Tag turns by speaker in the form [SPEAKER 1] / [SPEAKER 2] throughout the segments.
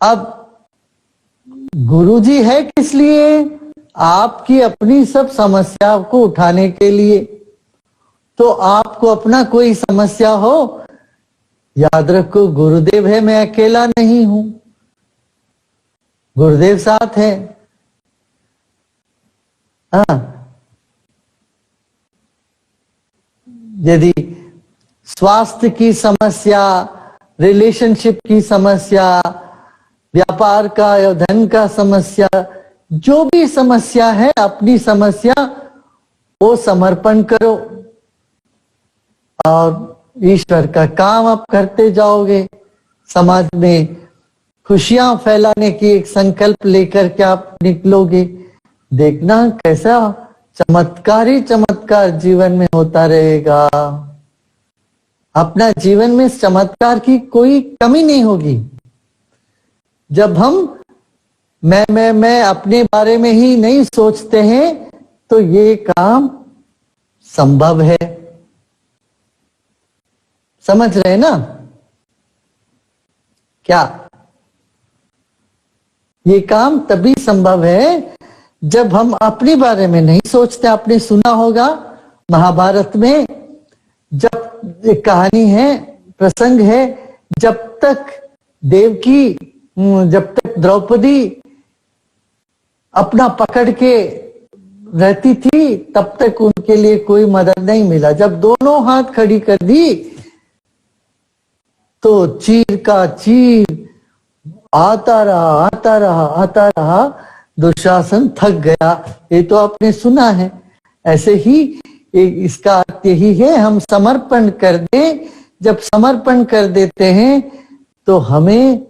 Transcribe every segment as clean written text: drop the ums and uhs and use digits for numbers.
[SPEAKER 1] अब गुरुजी है किस लिए? आपकी अपनी सब समस्या को उठाने के लिए। तो आपको अपना कोई समस्या हो, याद रखो गुरुदेव है, मैं अकेला नहीं हूं, गुरुदेव साथ है। हाँ, यदि स्वास्थ्य की समस्या, रिलेशनशिप की समस्या, व्यापार का या धन का समस्या, जो भी समस्या है, अपनी समस्या वो समर्पण करो और ईश्वर का काम आप करते जाओगे। समाज में खुशियां फैलाने की एक संकल्प लेकर के आप निकलोगे, देखना कैसा चमत्कार ही चमत्कार जीवन में होता रहेगा। अपना जीवन में चमत्कार की कोई कमी नहीं होगी। जब हम मैं अपने बारे में ही नहीं सोचते हैं तो ये काम संभव है। समझ रहे ना क्या? ये काम तभी संभव है जब हम अपने बारे में नहीं सोचते। आपने सुना होगा महाभारत में, जब एक कहानी है, प्रसंग है, जब तक द्रौपदी अपना पकड़ के रहती थी तब तक उनके लिए कोई मदद नहीं मिला। जब दोनों हाथ खड़ी कर दी तो चीर का चीर आता रहा, दुशासन थक गया। ये तो आपने सुना है। ऐसे ही इसका अर्थ यही है, हम समर्पण कर दें। जब समर्पण कर देते हैं तो हमें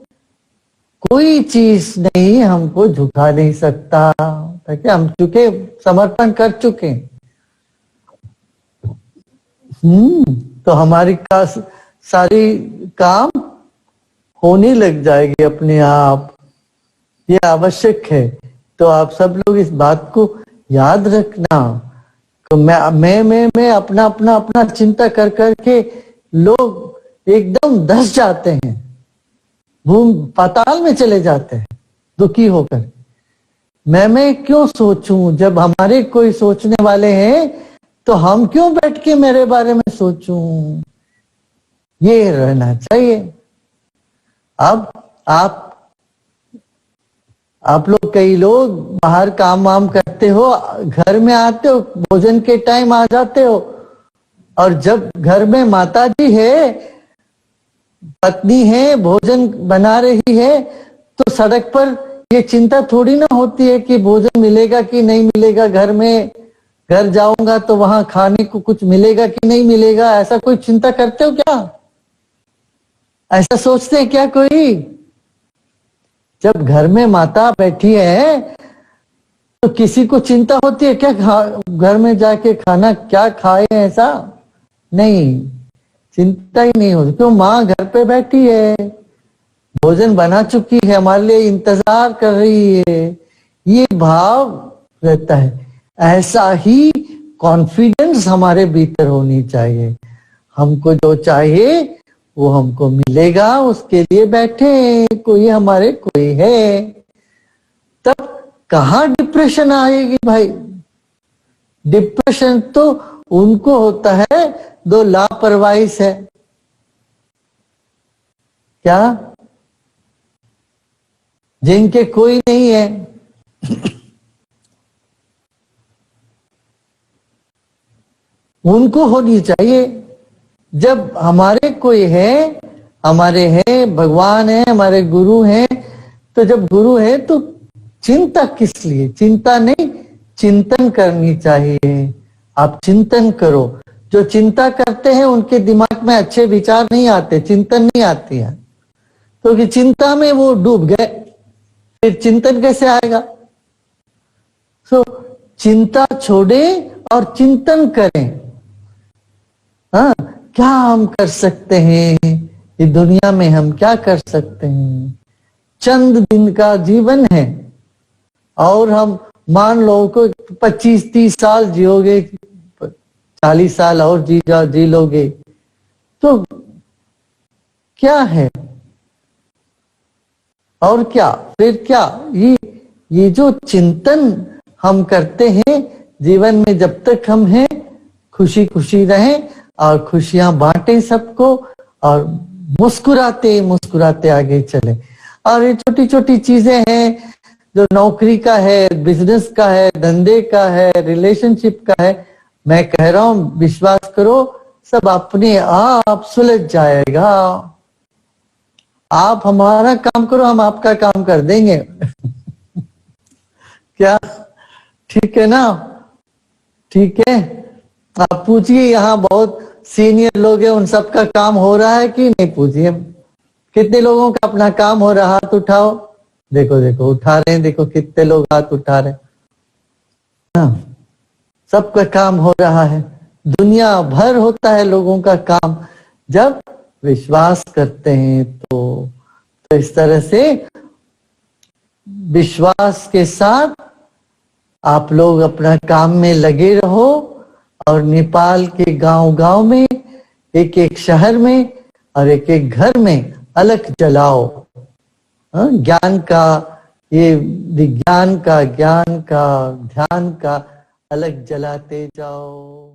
[SPEAKER 1] कोई चीज नहीं हमको झुका नहीं सकता, ताकि हम चुके समर्पण कर चुके। तो हमारी सारी काम होने लग जाएगी अपने आप। ये आवश्यक है। तो आप सब लोग इस बात को याद रखना। तो मैं अपना चिंता कर करके लोग एकदम धस जाते हैं, भूम पाताल में चले जाते हैं दुखी होकर। मैं क्यों सोचूं? जब हमारे कोई सोचने वाले हैं तो हम क्यों बैठ के मेरे बारे में सोचूं? ये रहना चाहिए। अब आप लोग, कई लोग बाहर काम वाम करते हो, घर में आते हो, भोजन के टाइम आ जाते हो, और जब घर में माता जी है, पत्नी है, भोजन बना रही है, तो सड़क पर ये चिंता थोड़ी ना होती है कि भोजन मिलेगा कि नहीं मिलेगा। घर जाऊंगा तो वहां खाने को कुछ मिलेगा कि नहीं मिलेगा। ऐसा कोई चिंता करते हो क्या? ऐसा सोचते हैं क्या कोई? जब घर में माता बैठी है तो किसी को चिंता होती है क्या घर में जाके खाना क्या खाए? ऐसा नहीं, चिंता ही नहीं होती। क्यों? माँ घर पे बैठी है, भोजन बना चुकी है, हमारे लिए इंतजार कर रही है। ये भाव रहता है। ऐसा ही कॉन्फिडेंस हमारे भीतर होनी चाहिए। हमको जो चाहिए वो हमको मिलेगा, उसके लिए बैठे, कोई हमारे कोई है। तब कहाँ डिप्रेशन आएगी भाई? डिप्रेशन तो उनको होता है दो लापरवाही से। क्या? जिनके कोई नहीं है। उनको होनी चाहिए। जब हमारे कोई है, हमारे हैं, भगवान है, हमारे गुरु हैं, तो जब गुरु है तो चिंता किस लिए? चिंता नहीं, चिंतन करनी चाहिए। आप चिंतन करो। जो चिंता करते हैं उनके दिमाग में अच्छे विचार नहीं आते, चिंतन नहीं आती है, क्योंकि तो चिंता में वो डूब गए। फिर चिंतन कैसे आएगा? सो चिंता छोड़े और चिंतन करें। हाँ, क्या हम कर सकते हैं ये दुनिया में? हम क्या कर सकते हैं? चंद दिन का जीवन है और हम मान लो को 25-30 साल जियोगे, 40 साल और जी लोगे तो क्या है? और क्या, फिर क्या, ये जो चिंतन हम करते हैं जीवन में, जब तक हम हैं खुशी खुशी रहें और खुशियां बांटें सबको, और मुस्कुराते मुस्कुराते आगे चले। और ये छोटी छोटी चीजें हैं जो नौकरी का है, बिजनेस का है, धंधे का है, रिलेशनशिप का है, मैं कह रहा हूं विश्वास करो सब अपने आप सुलझ जाएगा। आप हमारा काम करो, हम आपका काम कर देंगे। क्या ठीक है ना? ठीक है। आप पूछिए, यहाँ बहुत सीनियर लोग हैं, उन सबका काम हो रहा है कि नहीं, पूछिए कितने लोगों का अपना काम हो रहा, हाथ उठाओ। देखो देखो उठा रहे हैं, देखो कितने लोग हाथ उठा रहे हैं। हाँ, सबका काम हो रहा है, दुनिया भर होता है लोगों का काम, जब विश्वास करते हैं तो इस तरह से विश्वास के साथ आप लोग अपना काम में लगे रहो, और नेपाल के गांव गांव में, एक एक शहर में और एक एक घर में अलग जलाओ। ज्ञान का, ये विज्ञान का, ज्ञान का, ध्यान का अलग जलाते जाओ।